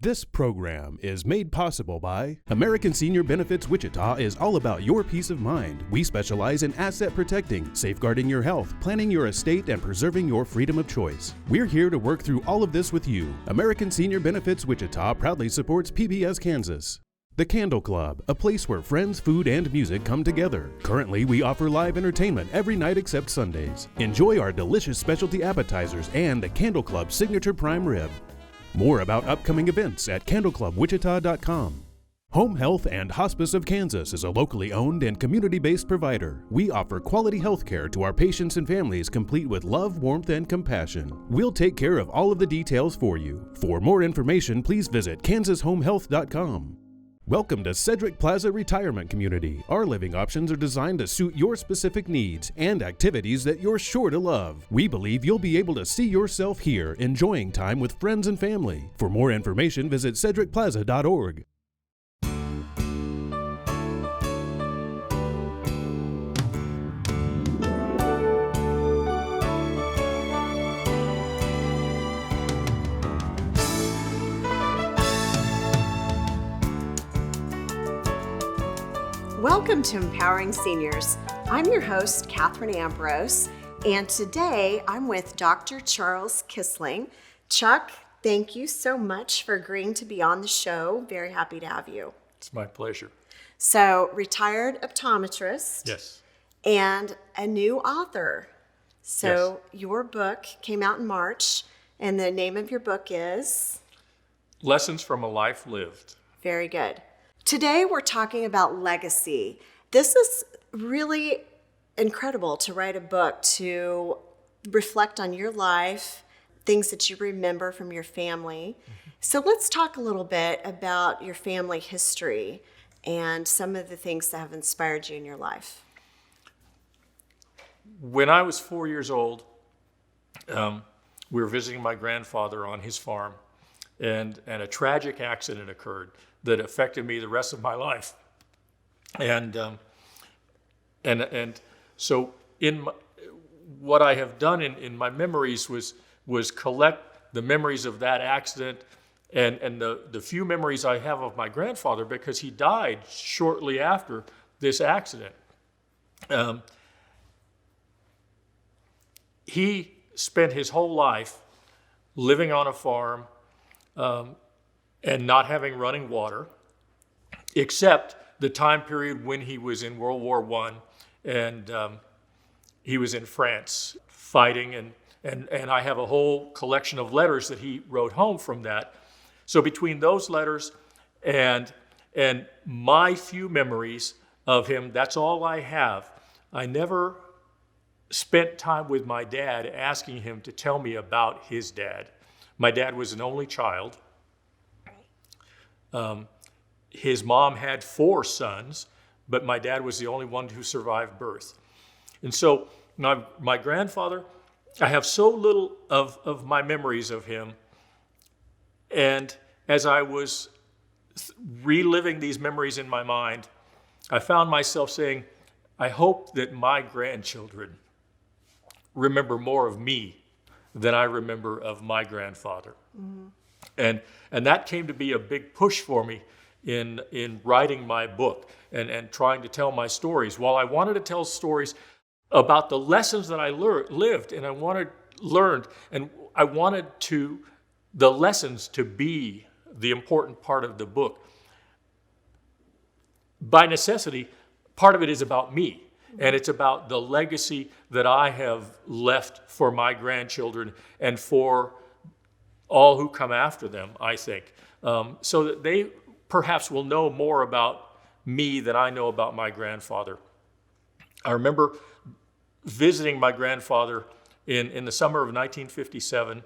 This program is made possible by American Senior Benefits Wichita is all about your peace of mind. We specialize in asset protecting, safeguarding your health, planning your estate, and preserving your freedom of choice. We're here to work through all of this with you. American Senior Benefits Wichita proudly supports PBS Kansas. The Candle Club, a place where friends, food, and music come together. Currently, we offer live entertainment every night except Sundays. Enjoy our delicious specialty appetizers and the Candle Club Signature Prime Rib. More about upcoming events at candleclubwichita.com. Home Health and Hospice of Kansas is a locally owned and community-based provider. We offer quality health care to our patients and families, complete with love, warmth, and compassion. We'll take care of all of the details for you. For more information, please visit kansashomehealth.com. Welcome to Cedric Plaza Retirement Community. Our living options are designed to suit your specific needs and activities that you're sure to love. We believe you'll be able to see yourself here, enjoying time with friends and family. For more information, visit cedricplaza.org. Welcome to Empowering Seniors. I'm your host, Catherine Ambrose, and today I'm with Dr. Charles Kissling. Chuck, thank you so much for agreeing to be on the show. Very happy to have you. It's my pleasure. So, retired optometrist. Yes. And a new author. So, Yes. Your book came out in March, and the name of your book is? Lessons from a Life Lived. Very good. Today we're talking about legacy. This is really incredible to write a book to reflect on your life, things that you remember from your family. So let's talk a little bit about your family history and some of the things that have inspired you in your life. When I was 4 years old, we were visiting my grandfather on his farm, and a tragic accident occurred that affected me the rest of my life. And so what I have done in my memories was collect the memories of that accident and the few memories I have of my grandfather, because he died shortly after this accident. He spent his whole life living on a farm, and not having running water, except the time period when he was in World War I, and he was in France fighting, and I have a whole collection of letters that he wrote home from that. So between those letters and my few memories of him, that's all I have. I never spent time with my dad asking him to tell me about his dad. My dad was an only child. His mom had 4 sons, but my dad was the only one who survived birth. And so my grandfather, I have so little of my memories of him. And as I was reliving these memories in my mind, I found myself saying, I hope that my grandchildren remember more of me than I remember of my grandfather. Mm-hmm. And that came to be a big push for me in writing my book and trying to tell my stories. While I wanted to tell stories about the lessons that I lived and learned, and I wanted the lessons to be the important part of the book. By necessity, part of it is about me, and it's about the legacy that I have left for my grandchildren and for all who come after them, I think, so that they perhaps will know more about me than I know about my grandfather. I remember visiting my grandfather in the summer of 1957.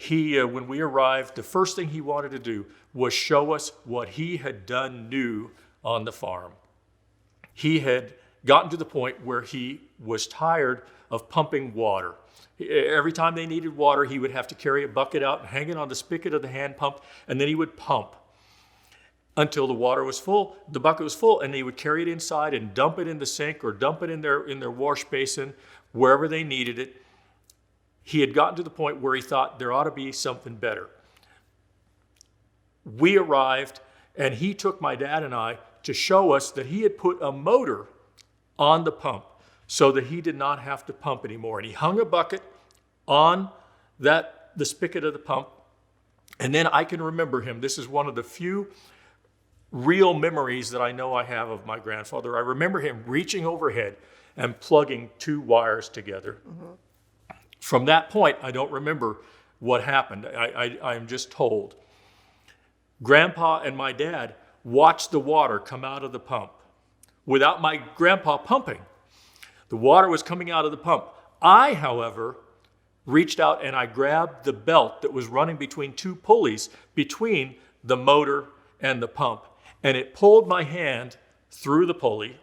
When we arrived, the first thing he wanted to do was show us what he had done new on the farm. He had gotten to the point where he was tired of pumping water. Every time they needed water, he would have to carry a bucket out and hang it on the spigot of the hand pump, and then he would pump until the water was full, the bucket was full, and he would carry it inside and dump it in the sink or dump it in their wash basin, wherever they needed it. He had gotten to the point where he thought there ought to be something better. we arrived, and he took my dad and I to show us that he had put a motor on the pump so that he did not have to pump anymore. And he hung a bucket on the spigot of the pump. And then I can remember him. This is one of the few real memories that I know I have of my grandfather. I remember him reaching overhead and plugging two wires together. Mm-hmm. From that point, I don't remember what happened. I am just told. Grandpa and my dad watched the water come out of the pump without my grandpa pumping. The water was coming out of the pump. I, however, reached out and I grabbed the belt that was running between two pulleys between the motor and the pump. And it pulled my hand through the pulley,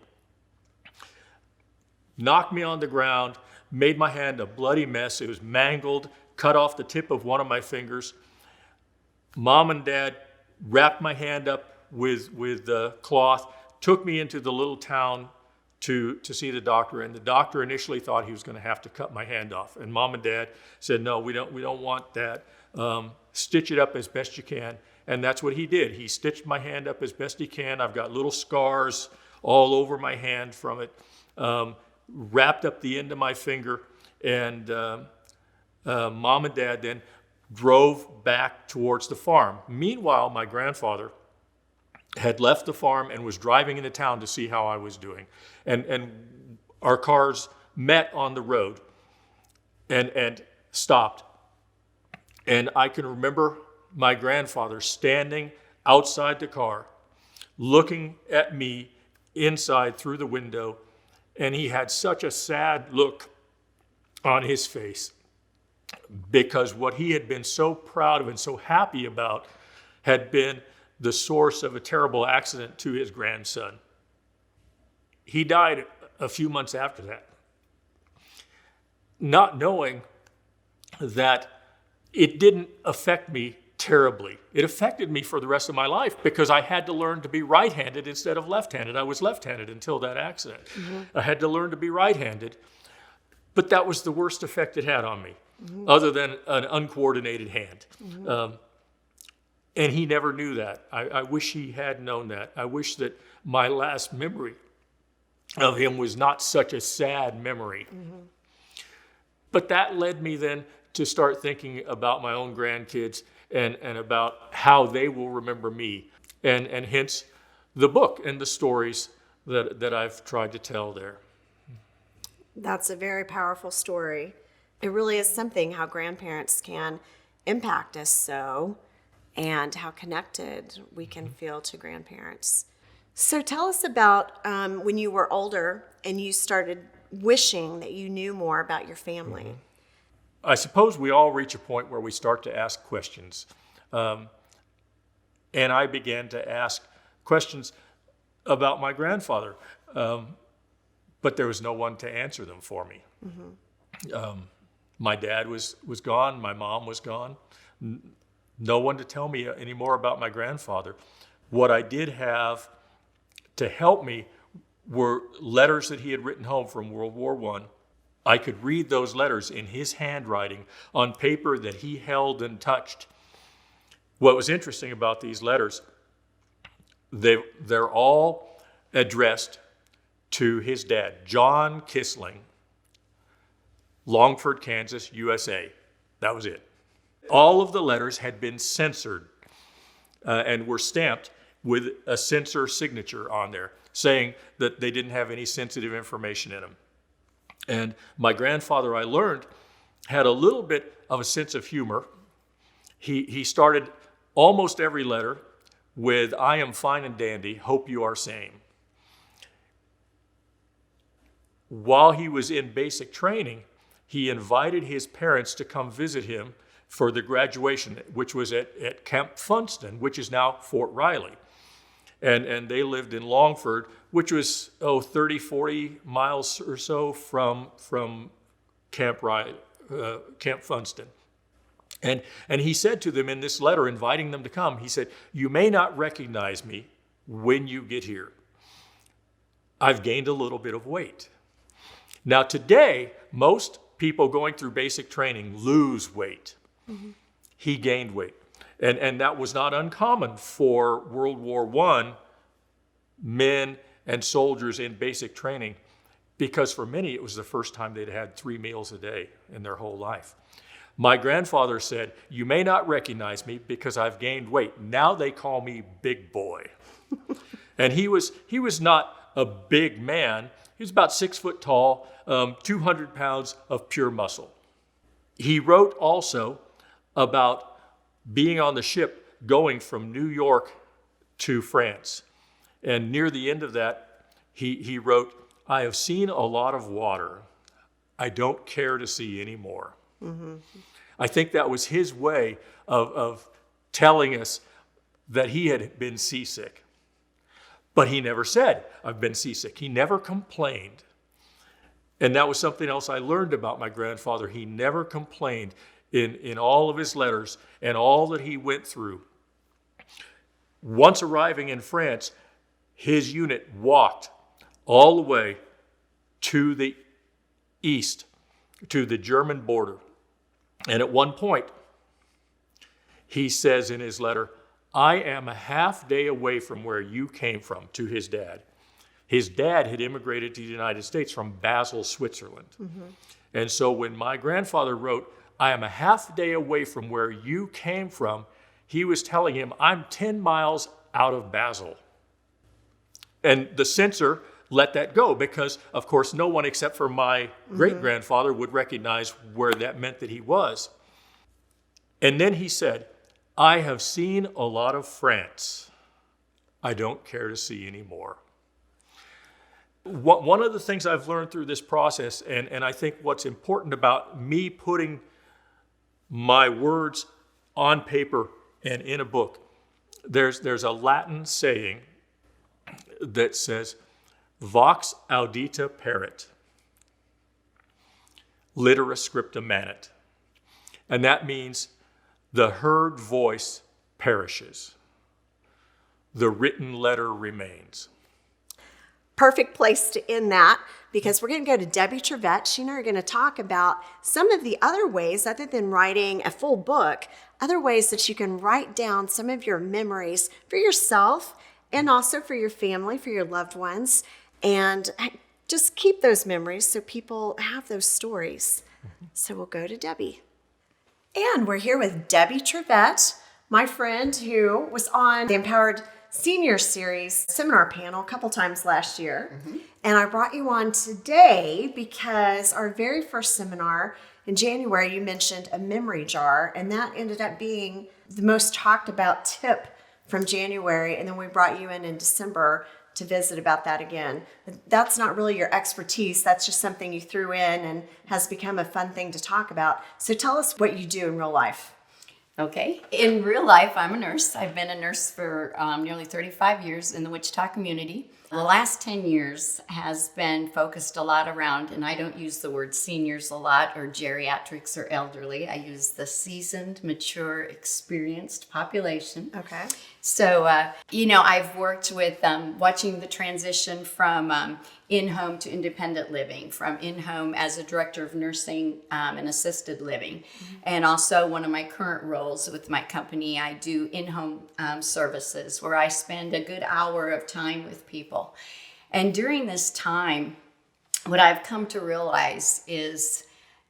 knocked me on the ground, made my hand a bloody mess. It was mangled, cut off the tip of one of my fingers. Mom and Dad wrapped my hand up with cloth, took me into the little town to see the doctor. And the doctor initially thought he was going to have to cut my hand off. And Mom and Dad said, no, we don't want that. Stitch it up as best you can. And that's what he did. He stitched my hand up as best he can. I've got little scars all over my hand from it. Wrapped up the end of my finger. And Mom and Dad then drove back towards the farm. Meanwhile, my grandfather had left the farm and was driving into town to see how I was doing. And our cars met on the road and stopped. And I can remember my grandfather standing outside the car, looking at me inside through the window, and he had such a sad look on his face because what he had been so proud of and so happy about had been the source of a terrible accident to his grandson. He died a few months after that, not knowing that it didn't affect me terribly. It affected me for the rest of my life because I had to learn to be right-handed instead of left-handed. I was left-handed until that accident. Mm-hmm. I had to learn to be right-handed, but that was the worst effect it had on me, mm-hmm. other than an uncoordinated hand. Mm-hmm. And he never knew that. I wish he had known that. I wish that my last memory of him was not such a sad memory. Mm-hmm. But that led me then to start thinking about my own grandkids and about how they will remember me. And hence the book and the stories that I've tried to tell there. That's a very powerful story. It really is something how grandparents can impact us so, and how connected we can feel to grandparents. So tell us about when you were older and you started wishing that you knew more about your family. Mm-hmm. I suppose we all reach a point where we start to ask questions. And I began to ask questions about my grandfather, but there was no one to answer them for me. Mm-hmm. My dad was gone. My mom was gone. No one to tell me any more about my grandfather. What I did have to help me were letters that he had written home from World War I. I could read those letters in his handwriting on paper that he held and touched. What was interesting about these letters, they're all addressed to his dad, John Kissling, Longford, Kansas, USA. That was it. All of the letters had been censored and were stamped with a censor signature on there, saying that they didn't have any sensitive information in them. And my grandfather, I learned, had a little bit of a sense of humor. He started almost every letter with, "I am fine and dandy, hope you are same." While he was in basic training, he invited his parents to come visit him for the graduation, which was at Camp Funston, which is now Fort Riley. And they lived in Longford, which was 30, 40 miles or so from Camp Funston. And he said to them in this letter, inviting them to come, he said, "You may not recognize me when you get here. I've gained a little bit of weight." Now today, most people going through basic training lose weight. Mm-hmm. He gained weight. And that was not uncommon for World War I men and soldiers in basic training, because for many it was the first time they'd had 3 meals a day in their whole life. My grandfather said, "You may not recognize me because I've gained weight. Now they call me Big Boy." And he was not a big man. He was about 6 foot tall, 200 pounds of pure muscle. He wrote also about being on the ship going from New York to France. And near the end of that, he wrote, "I have seen a lot of water. I don't care to see any more." Mm-hmm. I think that was his way of telling us that he had been seasick. But he never said, "I've been seasick." He never complained. And that was something else I learned about my grandfather. He never complained in all of his letters and all that he went through. Once arriving in France, his unit walked all the way to the east, to the German border. And at one point, he says in his letter, "I am a half day away from where you came from," to his dad. His dad had immigrated to the United States from Basel, Switzerland. Mm-hmm. And so when my grandfather wrote, "I am a half day away from where you came from," he was telling him, "I'm 10 miles out of Basel." And the censor let that go because, of course, no one except for my great-grandfather would recognize where that meant that he was. And then he said, "I have seen a lot of France. I don't care to see any more." One of the things I've learned through this process, and I think what's important about me putting my words on paper and in a book, there's a Latin saying that says, "Vox audita perit, litera scripta manet." And that means the heard voice perishes, the written letter remains. Perfect place to end that, because we're going to go to Debbie Trevette. She and I are going to talk about some of the other ways, other than writing a full book, other ways that you can write down some of your memories for yourself and also for your family, for your loved ones, and just keep those memories so people have those stories. So we'll go to Debbie. And we're here with Debbie Trevette, my friend who was on the Empowered Senior Series seminar panel a couple times last year. Mm-hmm. And I brought you on today because our very first seminar in January, you mentioned a memory jar, and that ended up being the most talked about tip from January. And then we brought you in December to visit about that again. That's not really your expertise. That's just something you threw in and has become a fun thing to talk about. So tell us what you do in real life. Okay. In real life, I'm a nurse. I've been a nurse for nearly 35 years in the Wichita community. The last 10 years has been focused a lot around, and I don't use the word seniors a lot or geriatrics or elderly. I use the seasoned, mature, experienced population. Okay. So, I've worked with watching the transition from in-home to independent living, from in-home as a director of nursing and assisted living. Mm-hmm. And also one of my current roles with my company, I do in-home services where I spend a good hour of time with people. And during this time, what I've come to realize is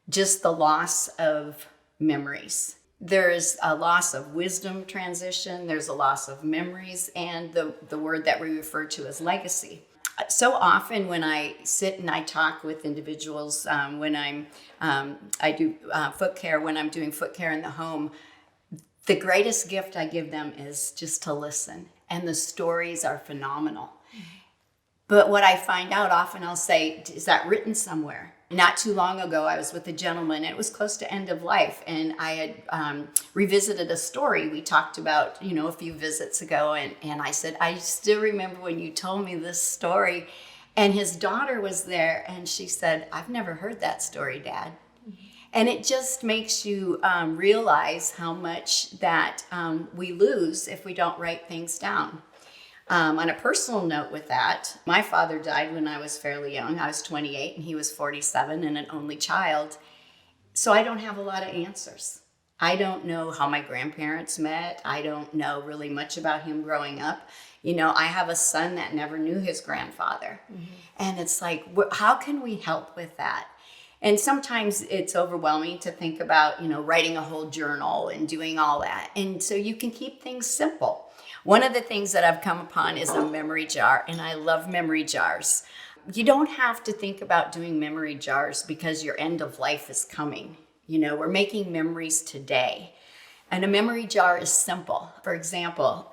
just the loss of memories. There is a loss of wisdom transition, there's a loss of memories, and the word that we refer to as legacy. So often when I sit and I talk with individuals, when I do foot care, when I'm doing foot care in the home, the greatest gift I give them is just to listen. And the stories are phenomenal. Mm-hmm. But what I find out often, I'll say, is that written somewhere? Not too long ago, I was with a gentleman, and it was close to end of life, and I had revisited a story we talked about, a few visits ago, and I said, I still remember when you told me this story, and his daughter was there, and she said, I've never heard that story, Dad. And it just makes you realize how much that we lose if we don't write things down. On a personal note with that, my father died when I was fairly young. I was 28 and he was 47 and an only child. So I don't have a lot of answers. I don't know how my grandparents met. I don't know really much about him growing up. I have a son that never knew his grandfather. And it's like, how can we help with that? And sometimes it's overwhelming to think about, writing a whole journal and doing all that. And so you can keep things simple. One of the things that I've come upon is a memory jar, and I love memory jars. You don't have to think about doing memory jars because your end of life is coming. We're making memories today. And a memory jar is simple. For example,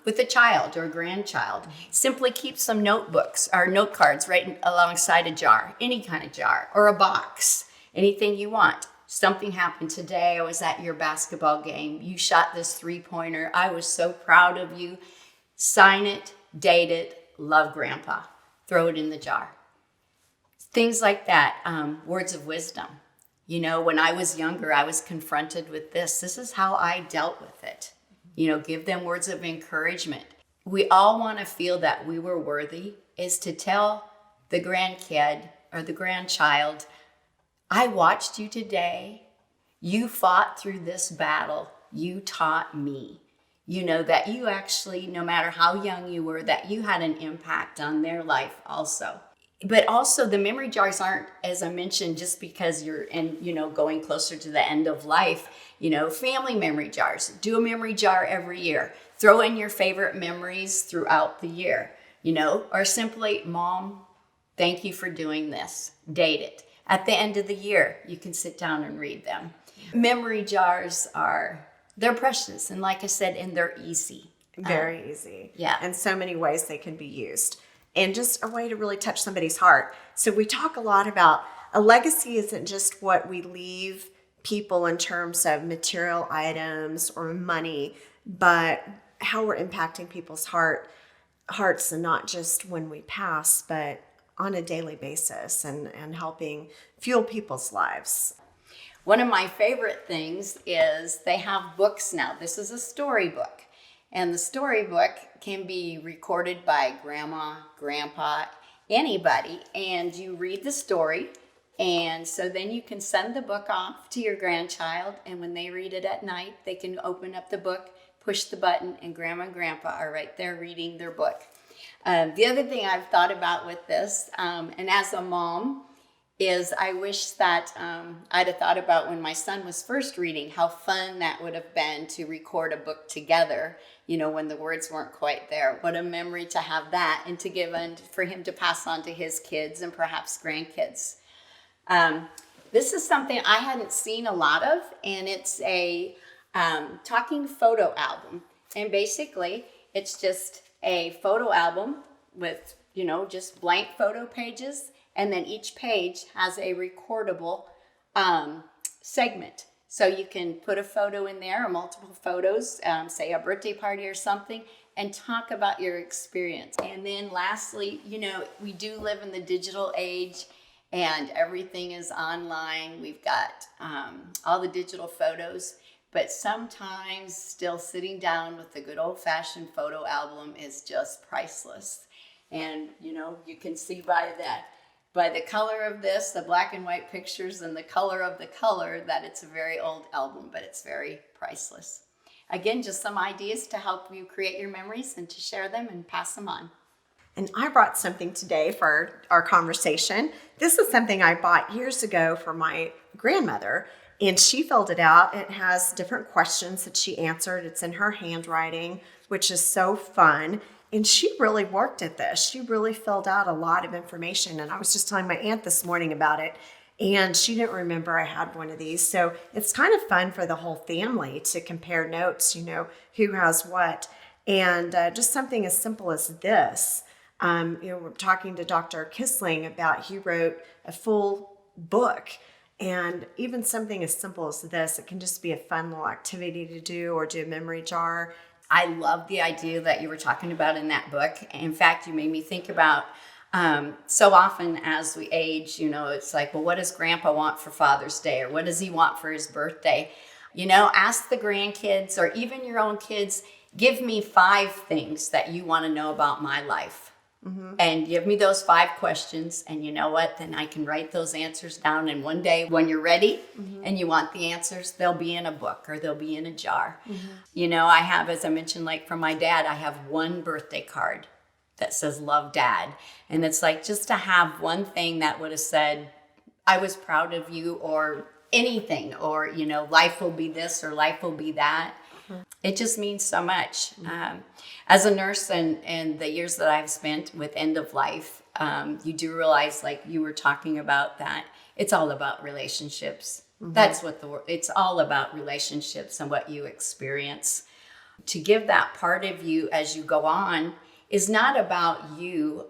with a child or a grandchild, simply keep some notebooks or note cards right alongside a jar, any kind of jar, or a box, anything you want. Something happened today. I was at your basketball game. You shot this 3-pointer. I was so proud of you. Sign it, date it, love Grandpa. Throw it in the jar. Things like that, words of wisdom. When I was younger, I was confronted with this. This is how I dealt with it. Give them words of encouragement. We all want to feel that we were worthy, is to tell the grandkid or the grandchild, I watched you today. You fought through this battle. You taught me. That you actually, no matter how young you were, that you had an impact on their life also. But also the memory jars aren't, as I mentioned, just because you're going closer to the end of life, family memory jars. Do a memory jar every year. Throw in your favorite memories throughout the year, or simply, Mom, thank you for doing this. Date it. At the end of the year, you can sit down and read them. Memory jars they're precious. And like I said, and they're easy. Very easy. Yeah. And so many ways they can be used. And just a way to really touch somebody's heart. So we talk a lot about a legacy isn't just what we leave people in terms of material items or money, but how we're impacting people's hearts, and not just when we pass, but on a daily basis, and helping fuel people's lives. One of my favorite things is they have books now. This is a storybook. And the storybook can be recorded by grandma, grandpa, anybody, and you read the story. And so then you can send the book off to your grandchild, and when they read it at night, they can open up the book, push the button, and grandma and grandpa are right there reading their book. The other thing I've thought about with this, and as a mom, is I wish that I'd have thought about when my son was first reading, how fun that would have been to record a book together, when the words weren't quite there. What a memory to have that, and to give and for him to pass on to his kids and perhaps grandkids. This is something I hadn't seen a lot of, and it's a talking photo album. And basically, it's just a photo album with, just blank photo pages. And then each page has a recordable segment. So you can put a photo in there or multiple photos, say a birthday party or something, and talk about your experience. And then lastly, we do live in the digital age and everything is online. We've got all the digital photos, but sometimes still sitting down with the good old-fashioned photo album is just priceless. And, you can see by the color of this, the black and white pictures, and the color of the color, that it's a very old album, but it's very priceless. Again, just some ideas to help you create your memories and to share them and pass them on. And I brought something today for our conversation. This is something I bought years ago for my grandmother, and she filled it out. It has different questions that she answered. It's in her handwriting, which is so fun. And she really worked at this. She really filled out a lot of information. And I was just telling my aunt this morning about it, and she didn't remember I had one of these. So it's kind of fun for the whole family to compare notes, who has what. And just something as simple as this. We're talking to Dr. Kissling about, he wrote a full book. And even something as simple as this, it can just be a fun little activity to do, or do a memory jar. I love the idea that you were talking about in that book. In fact, you made me think about so often as we age, it's like, well, what does Grandpa want for Father's Day? Or what does he want for his birthday? Ask the grandkids or even your own kids, give me 5 things that you want to know about my life. and give me those 5 questions, and you know what, then I can write those answers down, and one day when you're ready and you want the answers, they'll be in a book or they'll be in a jar. You know, I have, as I mentioned, like from my dad, I have one birthday card that says love dad, and it's like just to have one thing that would have said I was proud of you, or anything, or you know, life will be this or life will be that. It just means so much. As a nurse, and the years that I've spent with end of life, you do realize, like you were talking about, that it's all about relationships. That's what it's all about, relationships and what you experience. To give that part of you as you go on is not about you.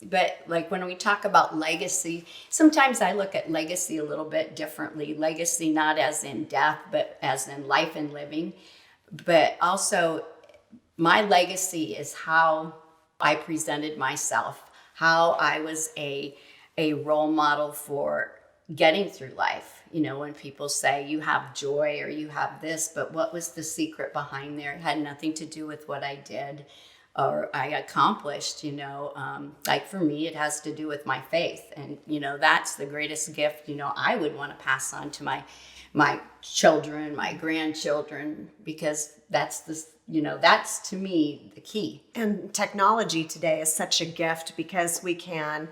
But like when we talk about legacy, sometimes I look at legacy a little bit differently. Legacy not as in death, but as in life and living. But also, my legacy is how I presented myself, how I was a role model for getting through life. You know, when people say you have joy or you have this, but what was the secret behind there? It had nothing to do with what I did or I accomplished, you know. Like for me, it has to do with my faith. And, you know, that's the greatest gift, you know, I would want to pass on to my children, my grandchildren, because that's that's to me the key. And technology today is such a gift because we can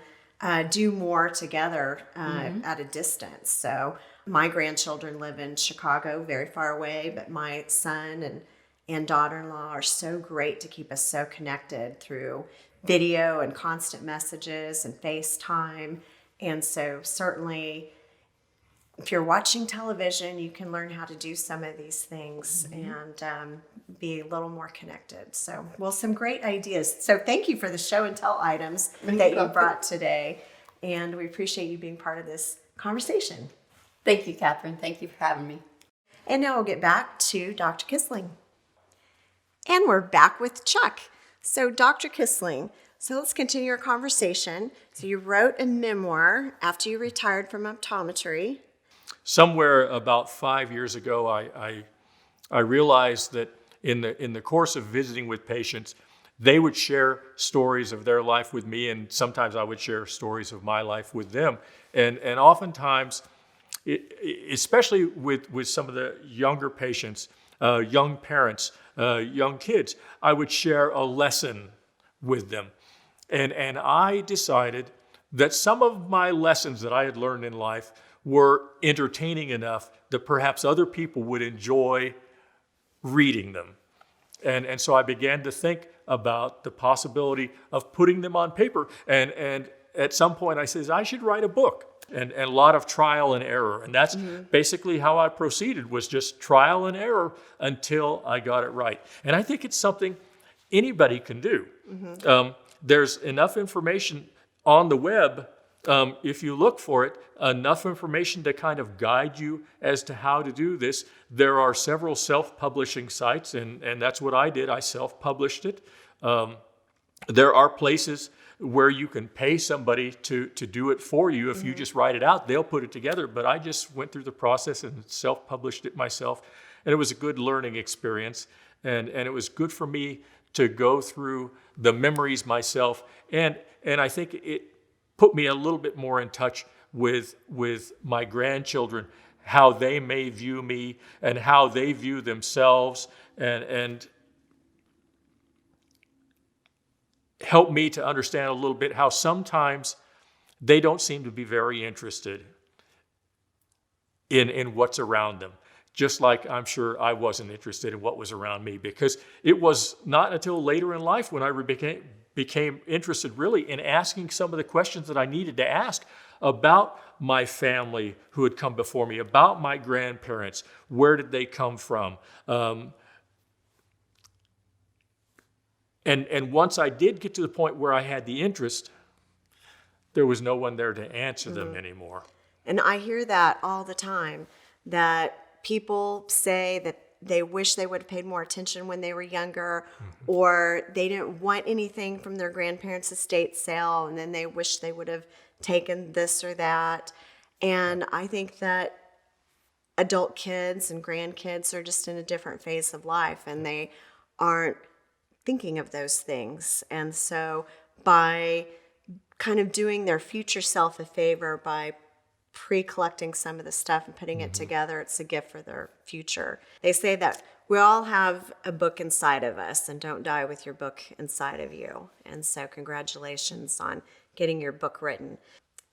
do more together at a distance. So my grandchildren live in Chicago, very far away, but my son and daughter-in-law are so great to keep us so connected through video and constant messages and FaceTime. And so certainly, if you're watching television, you can learn how to do some of these things and be a little more connected. So, well, some great ideas. So thank you for the show and tell items that you brought today. And we appreciate you being part of this conversation. Thank you, Catherine. Thank you for having me. And now we'll get back to Dr. Kissling. And we're back with Chuck. So Dr. Kissling, so let's continue our conversation. So you wrote a memoir after you retired from optometry. Somewhere about 5 years ago, I realized that in the course of visiting with patients, they would share stories of their life with me, and sometimes I would share stories of my life with them. And oftentimes, especially with some of the younger patients, young parents, young kids, I would share a lesson with them. And I decided that some of my lessons that I had learned in life were entertaining enough that perhaps other people would enjoy reading them. And so I began to think about the possibility of putting them on paper. And at some point I said, I should write a book. And a lot of trial and error. And that's basically how I proceeded, was just trial and error until I got it right. And I think it's something anybody can do. There's enough information on the web, if you look for it, enough information to kind of guide you as to how to do this. There are several self-publishing sites, and that's what I did. I self-published it. There are places where you can pay somebody to do it for you. If you just write it out, they'll put it together. But I just went through the process and self-published it myself. And it was a good learning experience. And it was good for me to go through the memories myself. And I think it put me a little bit more in touch with my grandchildren, how they may view me and how they view themselves, and help me to understand a little bit how sometimes they don't seem to be very interested in what's around them. Just like I'm sure I wasn't interested in what was around me, because it was not until later in life when I became interested really in asking some of the questions that I needed to ask about my family who had come before me, about my grandparents, where did they come from? And once I did get to the point where I had the interest, there was no one there to answer them anymore. And I hear that all the time, that people say that they wish they would have paid more attention when they were younger, or they didn't want anything from their grandparents' estate sale, and then they wish they would have taken this or that. And I think that adult kids and grandkids are just in a different phase of life, and they aren't thinking of those things. And so by kind of doing their future self a favor by pre-collecting some of the stuff and putting it together. It's a gift for their future. They say that we all have a book inside of us, and don't die with your book inside of you. And so congratulations on getting your book written.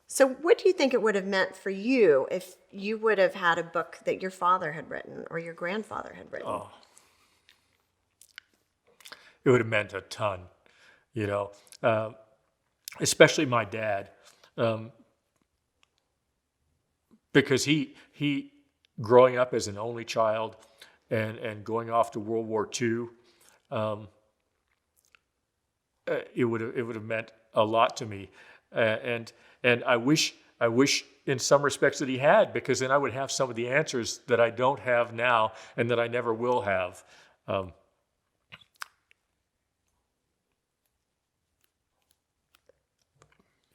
So what do you think it would have meant for you if you would have had a book that your father had written or your grandfather had written? Oh. It would have meant a ton, you know, especially my dad, because he growing up as an only child and going off to World War II, it would have meant a lot to me, and I wish in some respects that he had, because then I would have some of the answers that I don't have now and that I never will have.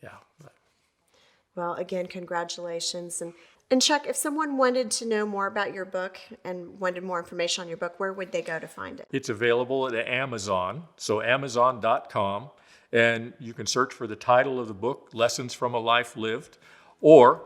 Yeah. Well, again, congratulations. And Chuck, if someone wanted to know more about your book and wanted more information on your book, where would they go to find it? It's available at Amazon, so Amazon.com, and you can search for the title of the book, Lessons from a Life Lived, or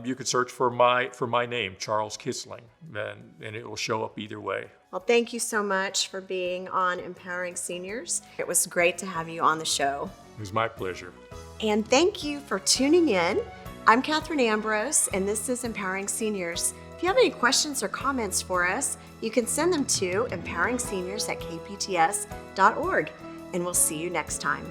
you could search for my name, Charles Kissling, and it will show up either way. Well, thank you so much for being on Empowering Seniors. It was great to have you on the show. It was my pleasure. And thank you for tuning in. I'm Catherine Ambrose, and this is Empowering Seniors. If you have any questions or comments for us, you can send them to empoweringseniors@kpts.org, and we'll see you next time.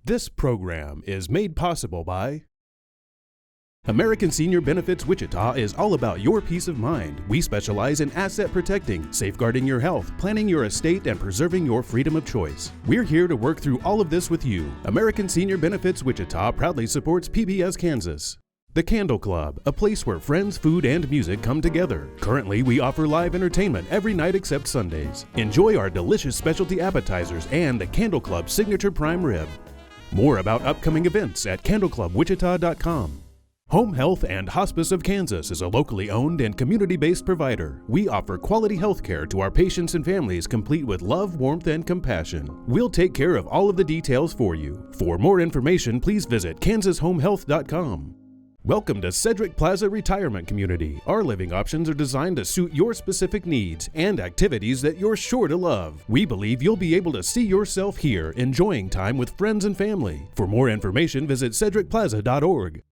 This program is made possible by American Senior Benefits Wichita is all about your peace of mind. We specialize in asset protecting, safeguarding your health, planning your estate, and preserving your freedom of choice. We're here to work through all of this with you. American Senior Benefits Wichita proudly supports PBS Kansas. The Candle Club, a place where friends, food, and music come together. Currently, we offer live entertainment every night except Sundays. Enjoy our delicious specialty appetizers and the Candle Club Signature Prime Rib. More about upcoming events at candleclubwichita.com. Home Health and Hospice of Kansas is a locally owned and community-based provider. We offer quality health care to our patients and families, complete with love, warmth, and compassion. We'll take care of all of the details for you. For more information, please visit kansashomehealth.com. Welcome to Cedric Plaza Retirement Community. Our living options are designed to suit your specific needs and activities that you're sure to love. We believe you'll be able to see yourself here, enjoying time with friends and family. For more information, visit cedricplaza.org.